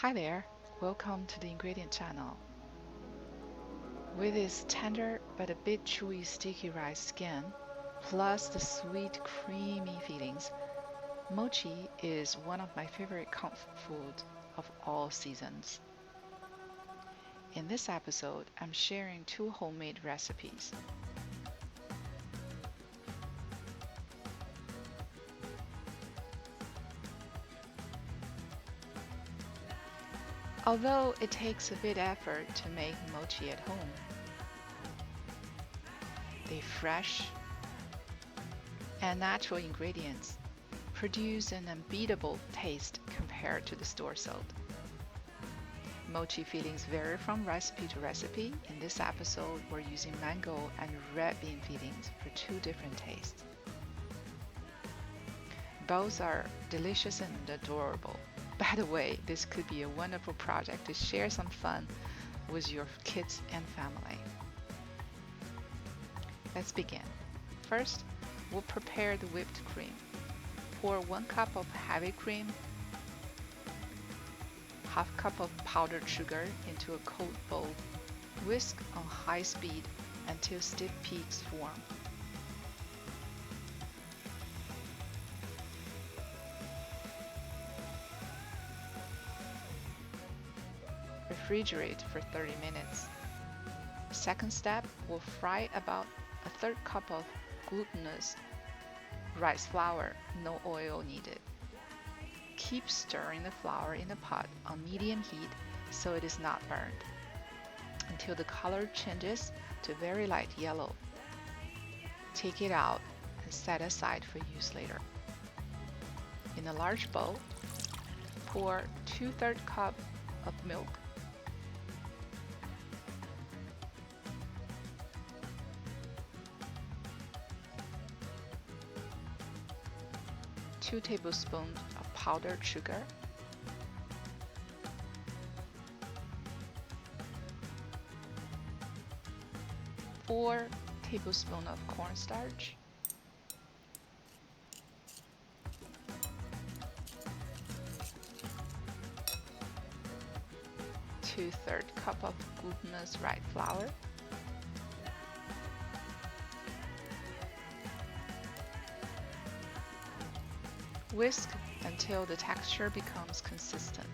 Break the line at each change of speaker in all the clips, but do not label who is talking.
Hi there, welcome to the ingredient channel. With its tender but a bit chewy sticky rice skin, plus the sweet creamy feelings, mochi is one of my favorite comfort foods of all seasons. In this episode, I'm sharing two homemade recipes. Although it takes a bit effort to make mochi at home, the fresh and natural ingredients produce an unbeatable taste compared to the store sold. Mochi fillings vary from recipe to recipe. In this episode, we're using mango and red bean fillings for two different tastes. Both are delicious and adorable. By the way, this could be a wonderful project to share some fun with your kids and family. Let's begin. First, we'll prepare the whipped cream. Pour 1 cup of heavy cream, half cup of powdered sugar into a cold bowl. Whisk on high speed until stiff peaks form. Refrigerate for 30 minutes. Second step, we'll fry about a third cup of glutinous rice flour, no oil needed. Keep stirring the flour in the pot on medium heat so it is not burned until the color changes to very light yellow. Take it out and set aside for use later. In a large bowl, pour 2/3 cup of milk, 2 tablespoons of powdered sugar, 4 tablespoons of cornstarch, 2/3 cup of glutinous rice flour, whisk until the texture becomes consistent.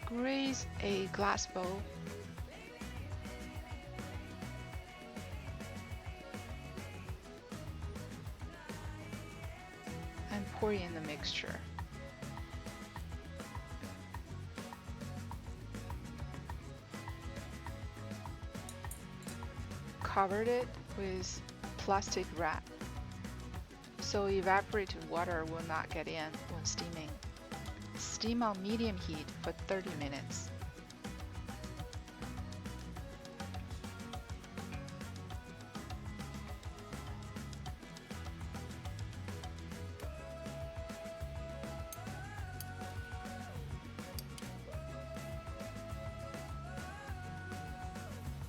Grease a glass bowl. And pour in the mixture. Covered it with plastic wrap so evaporated water will not get in when steaming. Steam on medium heat for 30 minutes.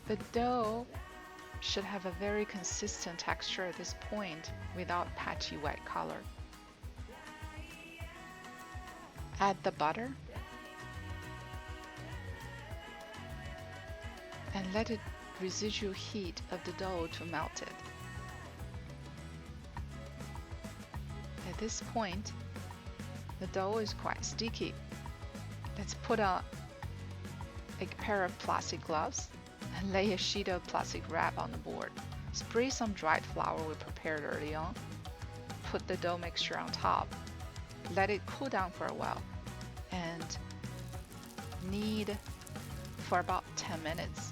The dough should have a very consistent texture at this point without patchy white color. Add the butter and let it residual heat of the dough to melt it. At this point, the dough is quite sticky. Let's put on a pair of plastic gloves and lay a sheet of plastic wrap on the board. Spray some dried flour we prepared early on. Put the dough mixture on top. Let it cool down for a while and knead for about 10 minutes.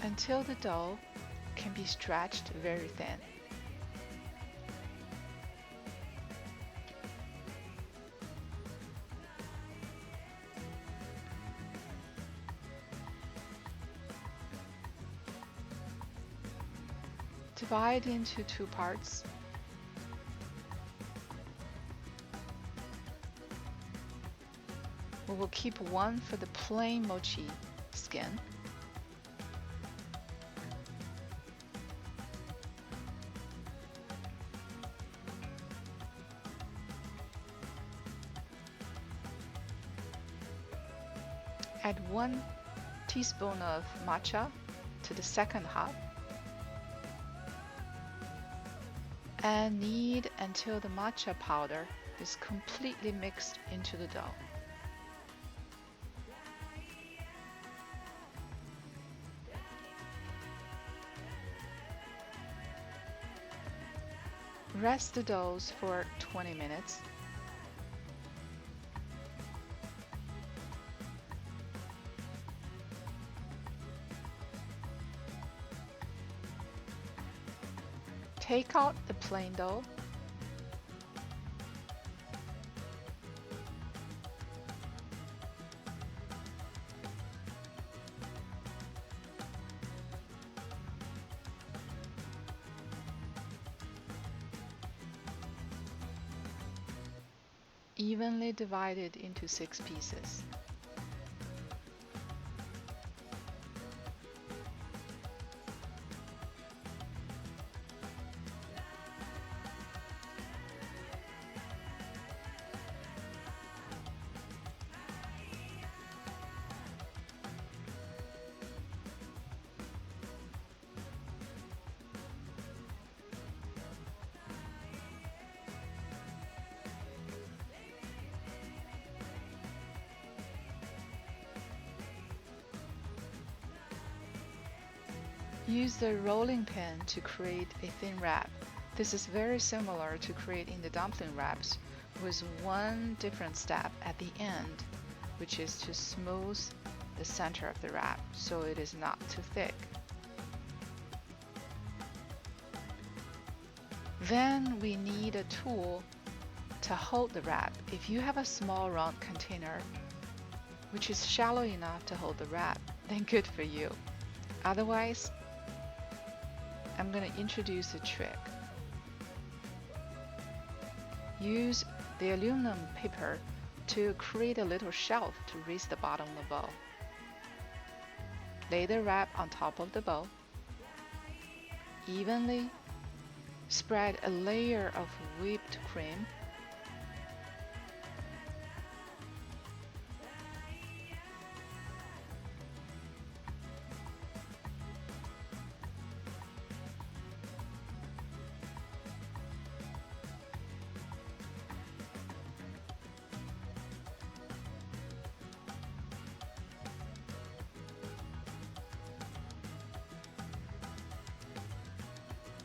Until the dough can be stretched very thin. divide into two parts. We will keep one for the plain mochi skin. Add 1 teaspoon of matcha to the second half and knead until the matcha powder is completely mixed into the dough. Rest the doughs for 20 minutes. Take out the plain dough. Evenly divide it into 6 pieces. Use the rolling pin to create a thin wrap. This is very similar to creating the dumpling wraps, with one different step at the end, which is to smooth the center of the wrap so it is not too thick. Then we need a tool to hold the wrap. If you have a small round container which is shallow enough to hold the wrap, then good for you. Otherwise, I'm going to introduce a trick. Use the aluminum paper to create a little shelf to raise the bottom of the bowl. Lay the wrap on top of the bowl. Evenly spread a layer of whipped cream.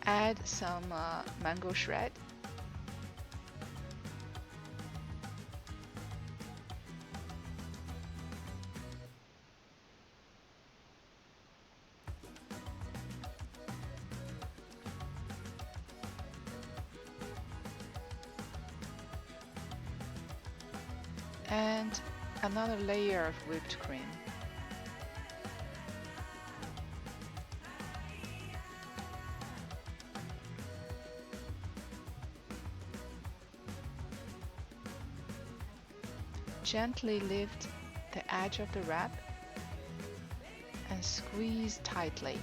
Add some mango shred. And another layer of whipped cream. Gently lift the edge of the wrap and squeeze tightly.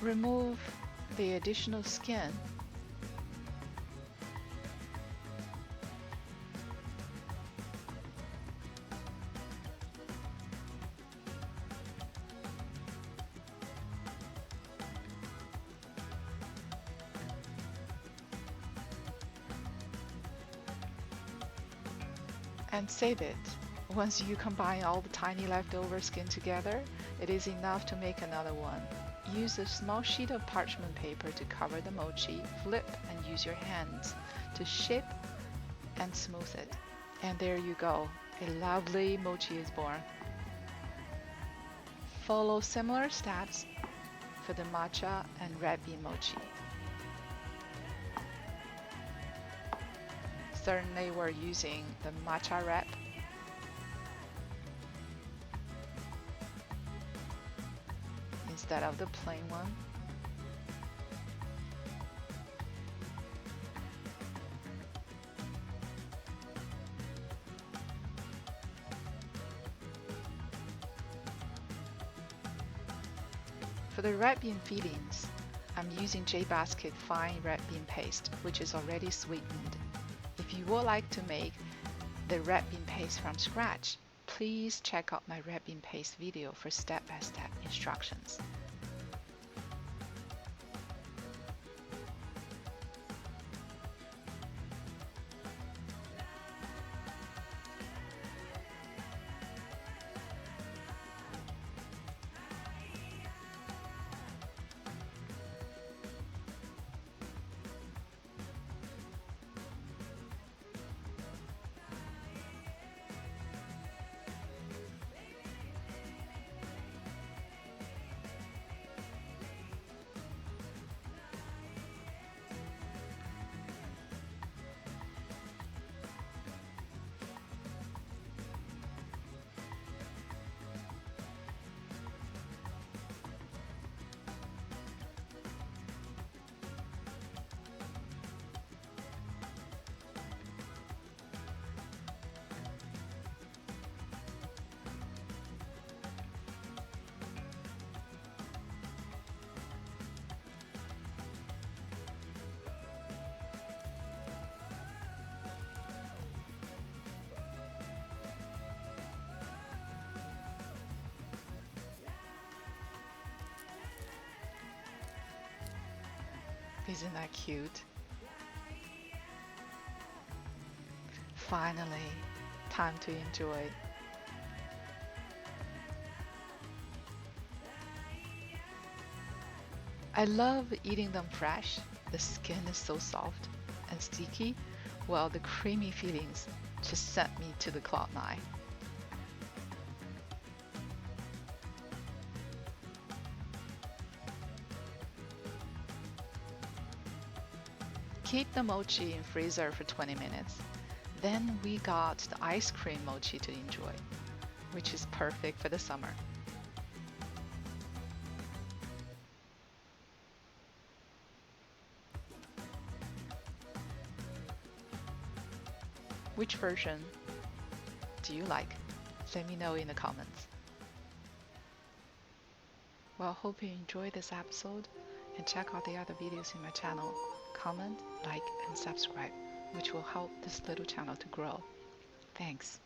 Remove the additional skin. And save it. Once you combine all the tiny leftover skin together, it is enough to make another one. Use a small sheet of parchment paper to cover the mochi, flip and use your hands to shape and smooth it. And there you go, a lovely mochi is born. Follow similar steps for the matcha and red bean mochi. Certainly we're using the matcha wrap. instead of the plain one. For the red bean fillings, I'm using J-Basket fine red bean paste, which is already sweetened. If you would like to make the red bean paste from scratch, please check out my red bean paste video for step-by-step instructions. Isn't that cute? Finally, time to enjoy. I love eating them fresh. The skin is so soft and sticky, while the creamy fillings just sent me to the cloud nine. Keep the mochi in freezer for 20 minutes. Then we got the ice cream mochi to enjoy, which is perfect for the summer. Which version do you like? Let me know in the comments. Well, hope you enjoyed this episode and check out the other videos in my channel. Comment, like, and subscribe, which will help this little channel to grow. Thanks.